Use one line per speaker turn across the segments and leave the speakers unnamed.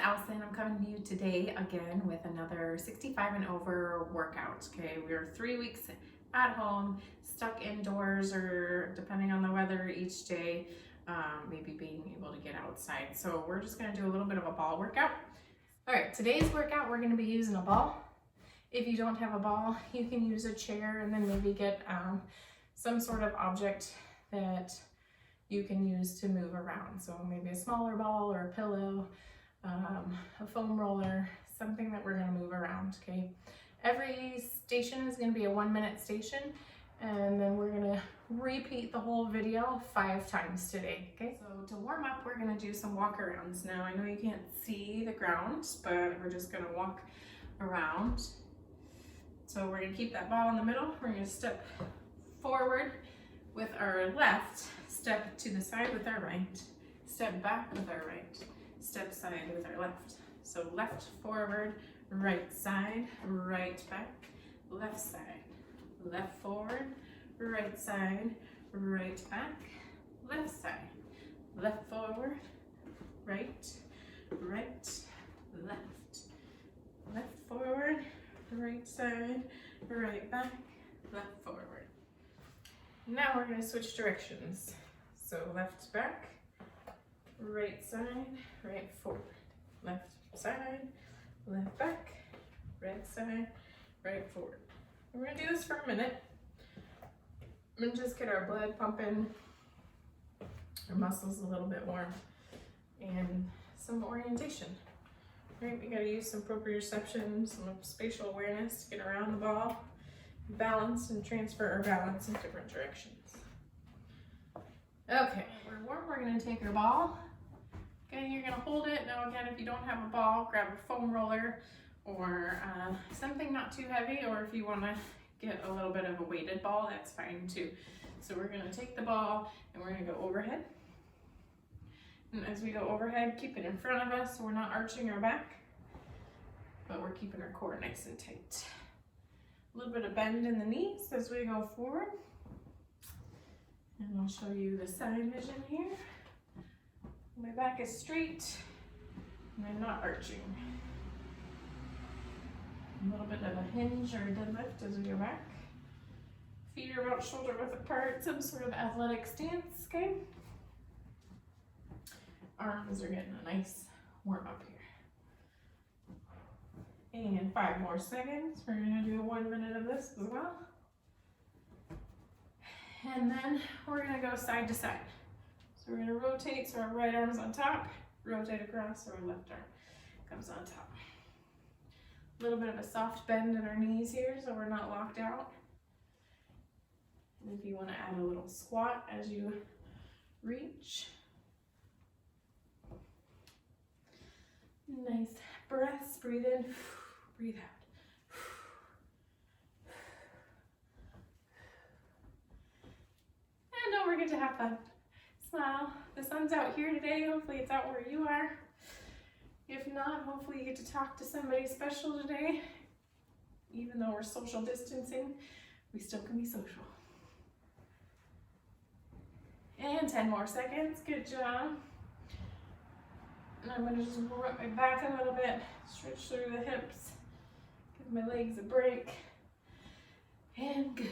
Allison. I'm coming to you today again with another 65 and over workout. Okay, we're 3 weeks at home, stuck indoors, or depending on the weather each day, maybe being able to get outside. So we're just going to do a little bit of a ball workout. All right, today's workout, we're going to be using a ball. If you don't have a ball, you can use a chair and then maybe get some sort of object that you can use to move around. So maybe a smaller ball or a pillow, a foam roller, something that we're going to move around, okay? Every station is going to be a 1-minute station, and then we're going to repeat the whole video 5 times today, okay? So to warm up, we're going to do some walk arounds. Now, I know you can't see the ground, but we're just going to walk around. So we're going to keep that ball in the middle. We're going to step forward with our left, step to the side with our right, step back with our right, step side with our left. So left forward, right side, right back, left side, left forward, right side, right back, left side, left forward, right, right, left, left forward, right side, right back, left forward. Now we're going to switch directions. So left back, right side, right forward, left side, left back, right side, right forward. We're going to do this for a minute. I'm going to just get our blood pumping, our muscles a little bit more, and some orientation. Right, we got to use some proprioception, some spatial awareness to get around the ball, balance and transfer our balance in different directions. Okay, we're warm. We're going to take our ball. Okay, you're going to hold it. Now again, if you don't have a ball, grab a foam roller or something not too heavy, or if you want to get a little bit of a weighted ball, that's fine too. So we're going to take the ball and we're going to go overhead. And as we go overhead, keep it in front of us so we're not arching our back, but we're keeping our core nice and tight. A little bit of bend in the knees as we go forward. And I'll show you the side vision here. My back is straight and I'm not arching. A little bit of a hinge or a deadlift as we go back. Feet are about shoulder width apart, some sort of athletic stance, okay? Arms are getting a nice warm up here. And 5 more seconds. We're going to do 1 minute of this as well. And then we're going to go side to side. So we're going to rotate so our right arm's on top, rotate across so our left arm comes on top. A little bit of a soft bend in our knees here so we're not locked out. And if you want to add a little squat as you reach. Nice breaths, breathe in, breathe out. And don't forget to have fun. Smile. The sun's out here today. Hopefully it's out where you are. If not, hopefully you get to talk to somebody special today. Even though we're social distancing, we still can be social. And 10 more seconds. Good job. And I'm going to just roll up my back a little bit, stretch through the hips, give my legs a break, and good.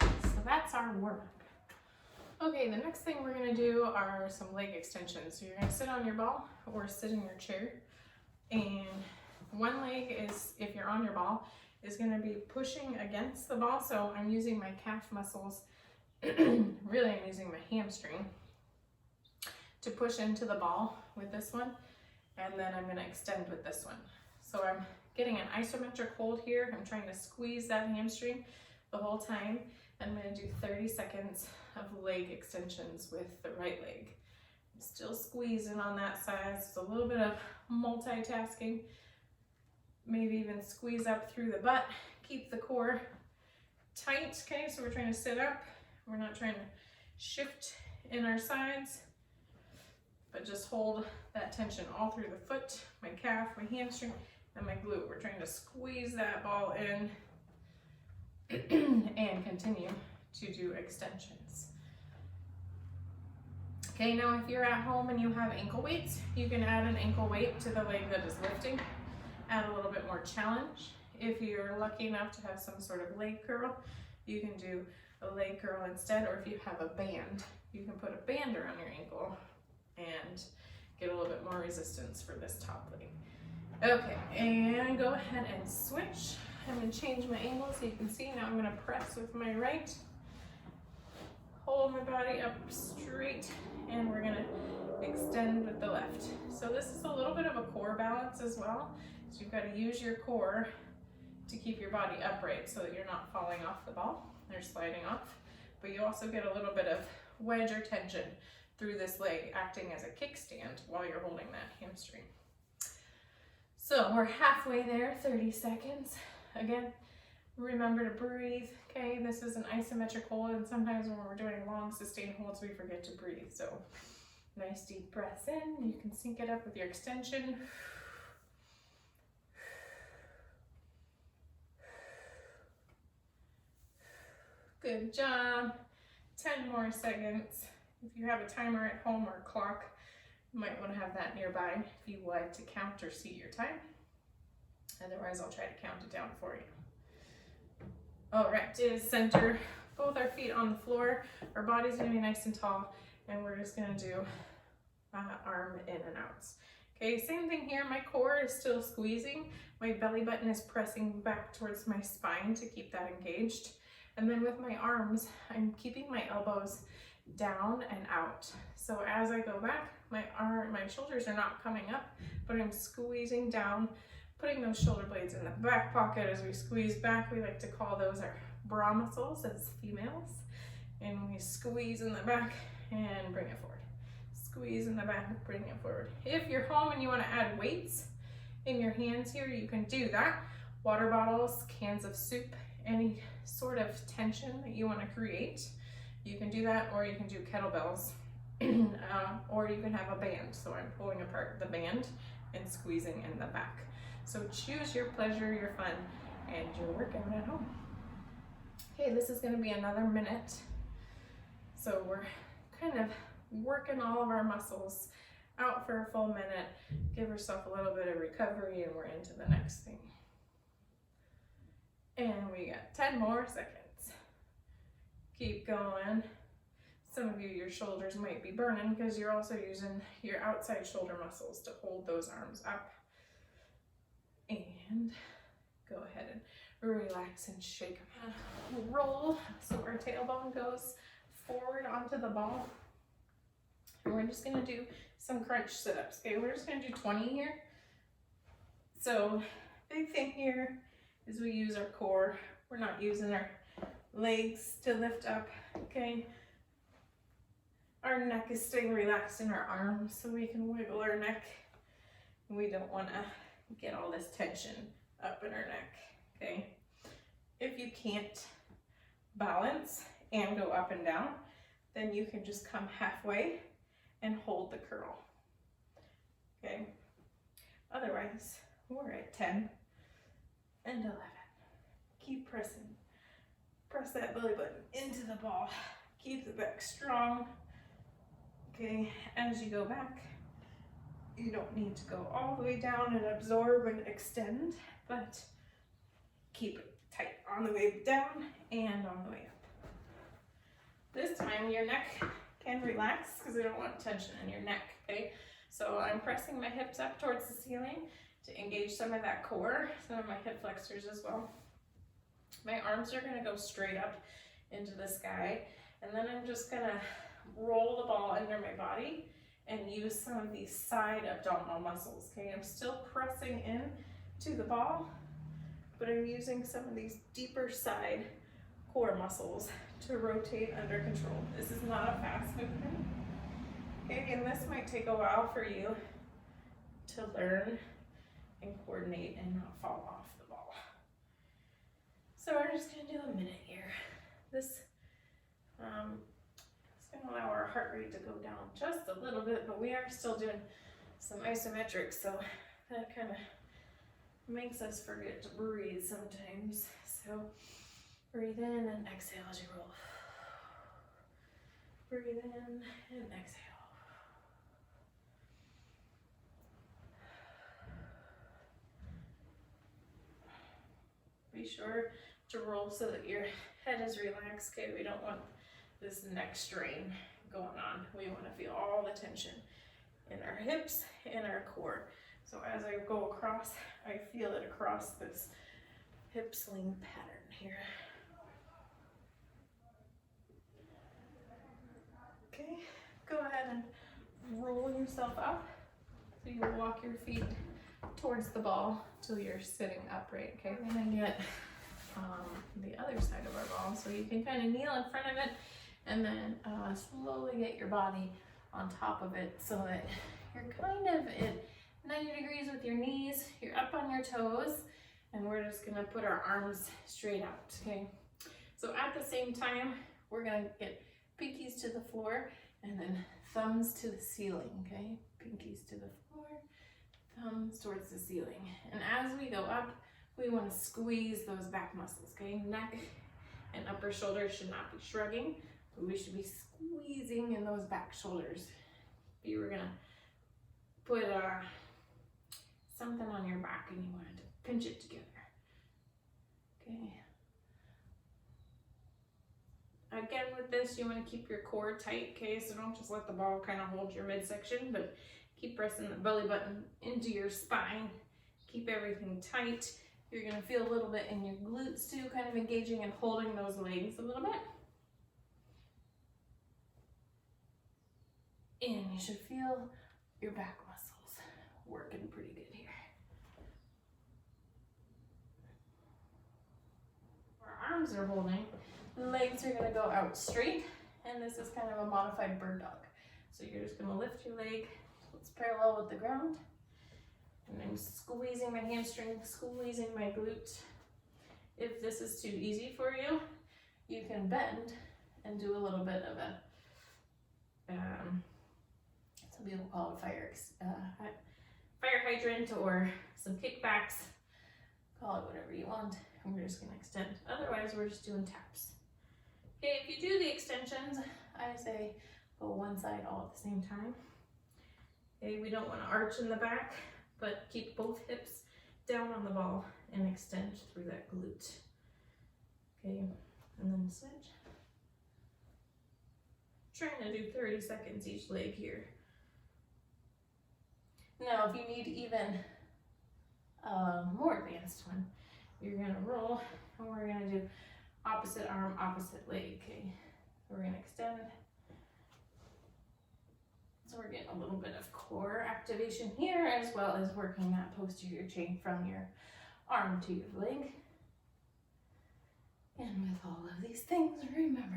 So that's our warm-up. Okay, the next thing we're going to do are some leg extensions. So you're going to sit on your ball or sit in your chair, and one leg is, if you're on your ball, is going to be pushing against the ball. So I'm using my calf muscles, really I'm using my hamstring to push into the ball with this one, and then I'm going to extend with this one. So I'm getting an isometric hold here. I'm trying to squeeze that hamstring the whole time. I'm going to do 30 seconds of leg extensions with the right leg. I'm still squeezing on that side. It's a little bit of multitasking. Maybe even squeeze up through the butt. Keep the core tight, okay? So we're trying to sit up. We're not trying to shift in our sides, but just hold that tension all through the foot, my calf, my hamstring, and my glute. We're trying to squeeze that ball in and continue to do extensions. Okay, now if you're at home and you have ankle weights, you can add an ankle weight to the leg that is lifting, add a little bit more challenge. If you're lucky enough to have some sort of leg curl, you can do a leg curl instead, or if you have a band, you can put a band around your ankle and get a little bit more resistance for this top leg. Okay, and go ahead and switch. I'm gonna change my angle so you can see. Now I'm gonna press with my right, hold my body up straight, and we're gonna extend with the left. So this is a little bit of a core balance as well. So you've got to use your core to keep your body upright so that you're not falling off the ball or sliding off. But you also get a little bit of wedge or tension through this leg, acting as a kickstand while you're holding that hamstring. So we're halfway there, 30 seconds. Again, remember to breathe, okay? This is an isometric hold, and sometimes when we're doing long sustained holds, we forget to breathe. So nice deep breaths in. You can sync it up with your extension. Good job. 10 more seconds. If you have a timer at home or a clock, you might want to have that nearby if you like to count or see your time. Otherwise, I'll try to count it down for you. All right, is center both our feet on the floor. Our body's gonna be nice and tall, and we're just gonna do arm in and outs. Okay, same thing here. My core is still squeezing. My belly button is pressing back towards my spine to keep that engaged. And then with my arms, I'm keeping my elbows down and out. So as I go back, my shoulders are not coming up, but I'm squeezing down, putting those shoulder blades in the back pocket as we squeeze back. We like to call those our bra muscles as females. And we squeeze in the back and bring it forward. Squeeze in the back, bring it forward. If you're home and you want to add weights in your hands here, you can do that. Water bottles, cans of soup, any sort of tension that you want to create, you can do that, or you can do kettlebells, or you can have a band. So I'm pulling apart the band and squeezing in the back. So choose your pleasure, your fun, and your workout at home. Okay, this is going to be another minute. So we're kind of working all of our muscles out for a full minute. Give yourself a little bit of recovery, and we're into the next thing. And we got 10 more seconds. Keep going. Some of you, your shoulders might be burning because you're also using your outside shoulder muscles to hold those arms up. And go ahead and relax and shake them. Roll so our tailbone goes forward onto the ball. And we're just gonna do some crunch sit-ups. Okay, we're just gonna do 20 here. So big thing here is we use our core. We're not using our legs to lift up, okay? Our neck is staying relaxed in our arms so we can wiggle our neck. We don't wanna get all this tension up in our neck, okay? If you can't balance and go up and down, then you can just come halfway and hold the curl, okay? Otherwise, we're at 10 and 11. Keep pressing. Press that belly button into the ball. Keep the back strong. Okay, as you go back, you don't need to go all the way down and absorb and extend, but keep it tight on the way down and on the way up. This time your neck can relax because we don't want tension in your neck, okay? So I'm pressing my hips up towards the ceiling to engage some of that core, some of my hip flexors as well. My arms are gonna go straight up into the sky, and then I'm just gonna roll the ball under my body and use some of these side abdominal muscles, okay? I'm still pressing in to the ball, but I'm using some of these deeper side core muscles to rotate under control. This is not a fast movement, okay? And this might take a while for you to learn and coordinate and not fall off the ball. So we're just gonna do a minute here. This is gonna allow our heart rate to go down just a little bit, but we are still doing some isometrics, so that kind of makes us forget to breathe sometimes. So breathe in and exhale as you roll. Breathe in and exhale. sure to roll so that your head is relaxed. Okay, we don't want this neck strain going on. We want to feel all the tension in our hips and our core. So as I go across, I feel it across this hip sling pattern here. Okay, go ahead and roll yourself up. So you walk your feet towards the ball till you're sitting upright, okay? We're gonna get the other side of our ball, so you can kind of kneel in front of it and then slowly get your body on top of it so that you're kind of at 90 degrees with your knees, you're up on your toes, and we're just gonna put our arms straight out, okay? So at the same time, we're gonna get pinkies to the floor and then thumbs to the ceiling, okay? Pinkies to the floor, thumbs towards the ceiling. And as we go up, we want to squeeze those back muscles, okay? Neck and upper shoulders should not be shrugging, but we should be squeezing in those back shoulders. If you were gonna put something on your back and you wanted to pinch it together, okay? Again, with this, you want to keep your core tight, okay? So don't just let the ball kind of hold your midsection, but keep pressing the belly button into your spine. Keep everything tight. You're gonna feel a little bit in your glutes too, kind of engaging and holding those legs a little bit. And you should feel your back muscles working pretty good here. Our arms are holding, the legs are gonna go out straight, and this is kind of a modified bird dog. So you're just gonna lift your leg so it's parallel with the ground. And I'm squeezing my hamstring, squeezing my glute. If this is too easy for you, you can bend and do a little bit of a, some people call it fire hydrant or some kickbacks. Call it whatever you want. And we're just gonna extend. Otherwise, we're just doing taps. Okay, if you do the extensions, I say go one side all at the same time. Okay, we don't want to arch in the back, but keep both hips down on the ball and extend through that glute. Okay, and then switch. Trying to do 30 seconds each leg here. Now, if you need even more advanced one, you're gonna roll, and we're gonna do opposite arm, opposite leg, okay? We're gonna extend. So we're getting a little bit of core activation here, as well as working that posterior chain from your arm to your leg. And with all of these things, remember